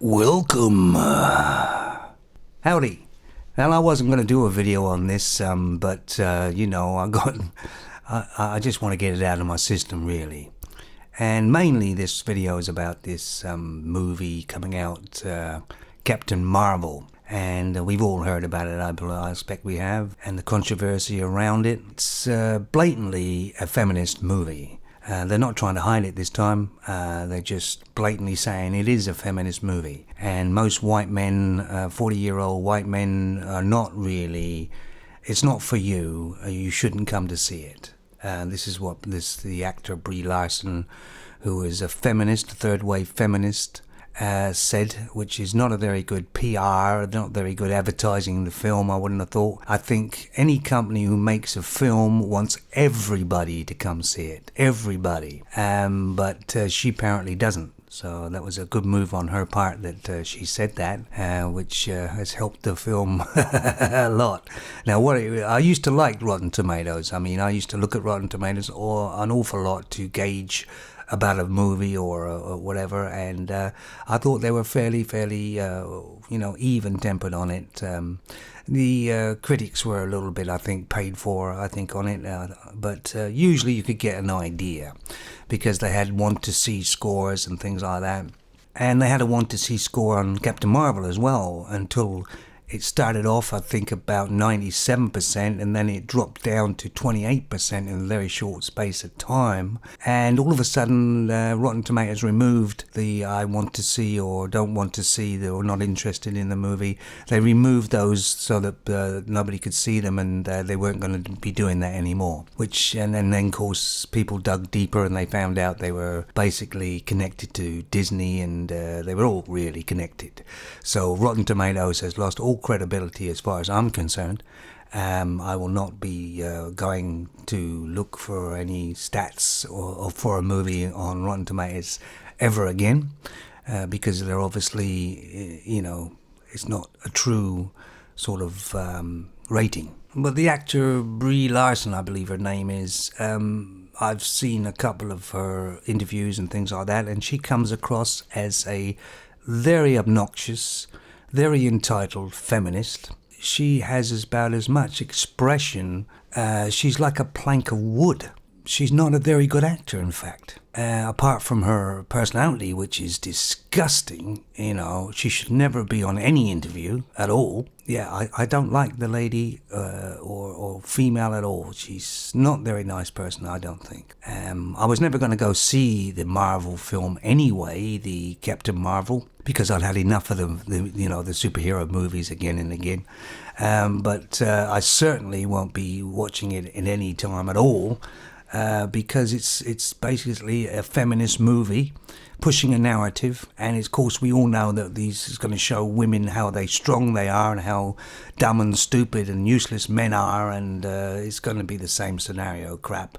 Welcome. Howdy. Well, I wasn't going to do a video on this, but I just want to get it out of my system, really. And mainly this video is about this movie coming out, Captain Marvel. And we've all heard about it, I expect we have. And the controversy around it. It's blatantly a feminist movie. They're not trying to hide it this time. They're just blatantly saying it is a feminist movie. And most white men, 40-year-old white men, are not really, it's not for you. You shouldn't come to see it. This is what the actor Brie Larson, who is a feminist, a third-wave feminist, said, which is not a very good PR, not very good advertising the film, I wouldn't have thought. I think any company who makes a film wants everybody to come see it. Everybody. But she apparently doesn't. So that was a good move on her part that she said that, which has helped the film a lot. Now, I used to like Rotten Tomatoes. I mean, I used to look at Rotten Tomatoes an awful lot to gauge about a movie or whatever, and I thought they were fairly even-tempered on it. The critics were a little bit, I think, paid for, on it, but usually you could get an idea because they had want-to-see scores and things like that. And they had a want-to-see score on Captain Marvel as well until it started off, I think, about 97%, and then it dropped down to 28% in a very short space of time. And all of a sudden, Rotten Tomatoes removed the I want to see or don't want to see, or not interested in the movie. They removed those so that nobody could see them, and they weren't going to be doing that anymore. And then, of course, people dug deeper and they found out they were basically connected to Disney, and they were all really connected. So Rotten Tomatoes has lost all credibility as far as I'm concerned. I will not be going to look for any stats or for a movie on Rotten Tomatoes ever again, because they're obviously, it's not a true sort of rating. But the actor Brie Larson, I believe her name is, I've seen a couple of her interviews and things like that, and she comes across as a very obnoxious, very entitled feminist. She has about as much expression. She's like a plank of wood. She's not a very good actor, in fact. Apart from her personality, which is disgusting, she should never be on any interview at all. Yeah, I don't like the lady or female at all. She's not a very nice person, I don't think. I was never going to go see the Marvel film anyway, the Captain Marvel, because I'd had enough of the superhero movies again and again. But I certainly won't be watching it at any time at all. Because it's basically a feminist movie pushing a narrative, and of course we all know that this is going to show women how strong they are and how dumb and stupid and useless men are, and it's going to be the same scenario crap.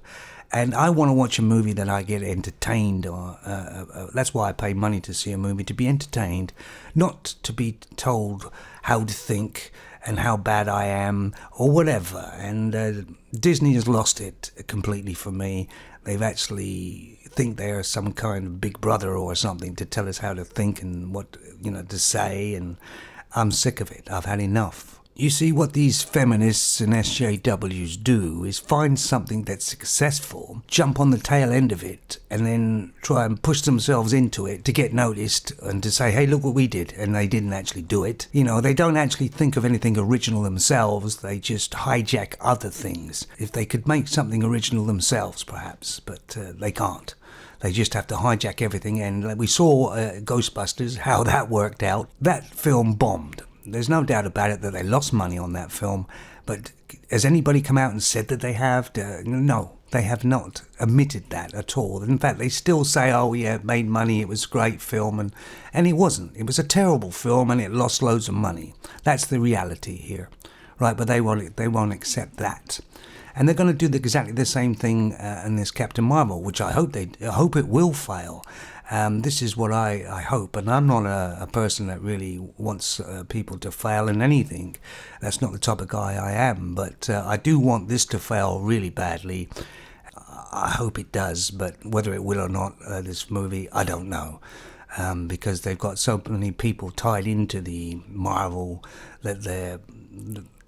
And I want to watch a movie that I get entertained. That's why I pay money to see a movie, to be entertained, not to be told how to think and how bad I am or whatever. And Disney has lost it completely for me. They've actually think they're some kind of big brother or something to tell us how to think and what to say, and I'm sick of it. I've had enough. You see, what these feminists and SJWs do is find something that's successful, jump on the tail end of it, and then try and push themselves into it to get noticed and to say, hey, look what we did, and they didn't actually do it. They don't actually think of anything original themselves, they just hijack other things. If they could make something original themselves, perhaps, but they can't. They just have to hijack everything, and we saw Ghostbusters, how that worked out. That film bombed. There's no doubt about it that they lost money on that film, but has anybody come out and said that they have? No, they have not admitted that at all. In fact, they still say, oh yeah, it made money, it was a great film, and it wasn't. It was a terrible film and it lost loads of money. That's the reality here, right? But they won't accept that. And they're going to do exactly the same thing in this Captain Marvel, which I hope it will fail. This is what I hope, and I'm not a person that really wants people to fail in anything. That's not the type of guy I am, but I do want this to fail really badly. I hope it does, but whether it will or not, this movie, I don't know. because they've got so many people tied into the Marvel that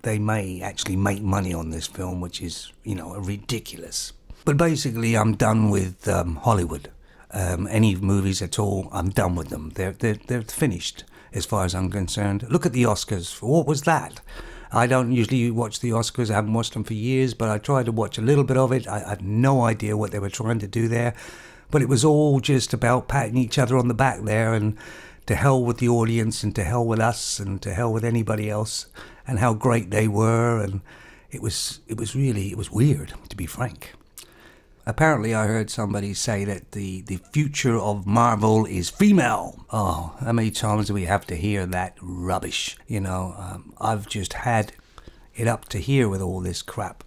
they may actually make money on this film, which is, ridiculous. But basically, I'm done with Hollywood. Any movies at all, I'm done with them. They're finished as far as I'm concerned. Look at the Oscars. What was that? I don't usually watch the Oscars. I haven't watched them for years, but I tried to watch a little bit of it. I had no idea what they were trying to do there. But it was all just about patting each other on the back there, and to hell with the audience, and to hell with us, and to hell with anybody else, and how great they were. And it was weird, to be frank. Apparently, I heard somebody say that the future of Marvel is female. Oh, how many times do we have to hear that rubbish? I've just had it up to here with all this crap.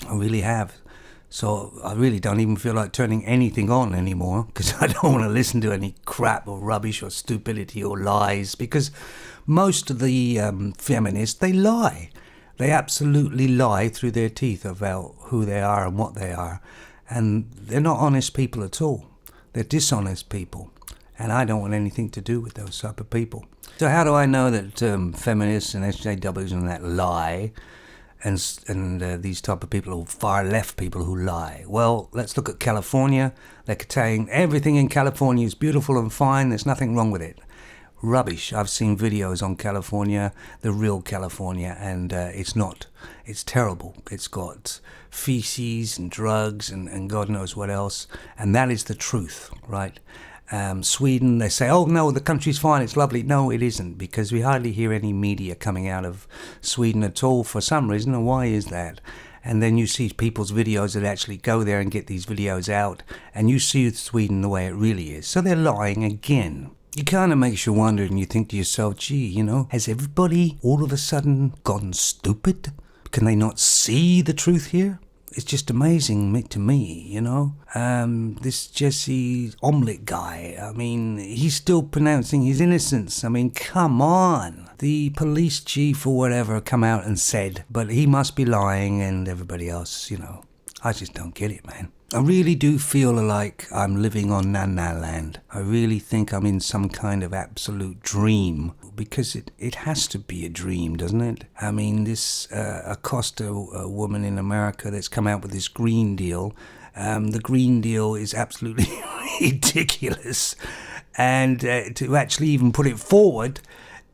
I really have. So I really don't even feel like turning anything on anymore, because I don't want to listen to any crap or rubbish or stupidity or lies, because most of the feminists, they lie. They absolutely lie through their teeth about who they are and what they are. And they're not honest people at all. They're dishonest people. And I don't want anything to do with those type of people. So how do I know that feminists and SJWs and that lie, and these type of people, or far left people who lie? Well, let's look at California. They're saying everything in California is beautiful and fine. There's nothing wrong with it. Rubbish. I've seen videos on California, the real California, and it's not. It's terrible. It's got feces and drugs and God knows what else, and that is the truth, right? Sweden, they say, oh no, the country's fine, it's lovely. No, it isn't, because we hardly hear any media coming out of Sweden at all for some reason. And why is that? And then you see people's videos that actually go there and get these videos out, and you see Sweden the way it really is. So they're lying again. It kind of makes you wonder, and you think to yourself, gee, has everybody all of a sudden gone stupid? Can they not see the truth here? It's just amazing to me, This Jesse Omelette guy, he's still pronouncing his innocence. Come on. The police chief or whatever come out and said, but he must be lying, and everybody else, I just don't get it, man. I really do feel like I'm living on Nana Land. I really think I'm in some kind of absolute dream, because it has to be a dream, doesn't it? This Acosta woman in America that's come out with this Green Deal, the Green Deal is absolutely ridiculous. And to actually even put it forward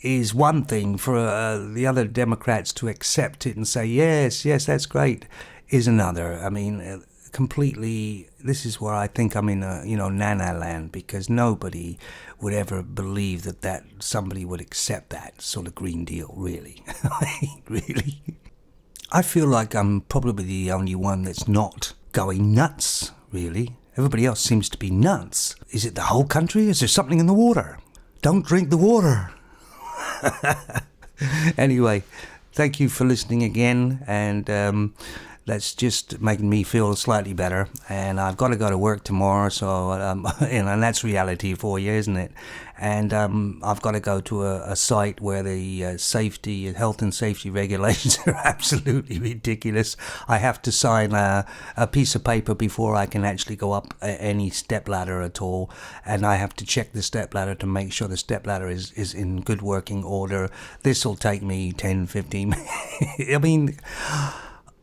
is one thing. For the other Democrats to accept it and say, yes, that's great, is another. Completely, this is where I think I'm in Nana Land, because nobody would ever believe that somebody would accept that sort of Green Deal, really. Really. I feel like I'm probably the only one that's not going nuts, really. Everybody else seems to be nuts. Is it the whole country? Is there something in the water? Don't drink the water. Anyway, thank you for listening again, and that's just making me feel slightly better. And I've got to go to work tomorrow, so and that's reality for you, isn't it? And I've got to go to a site where the health and safety regulations are absolutely ridiculous. I have to sign a piece of paper before I can actually go up any stepladder at all, and I have to check the stepladder to make sure the stepladder is in good working order. This will take me 10-15 minutes.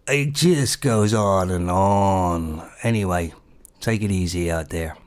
It just goes on and on. Anyway, take it easy out there.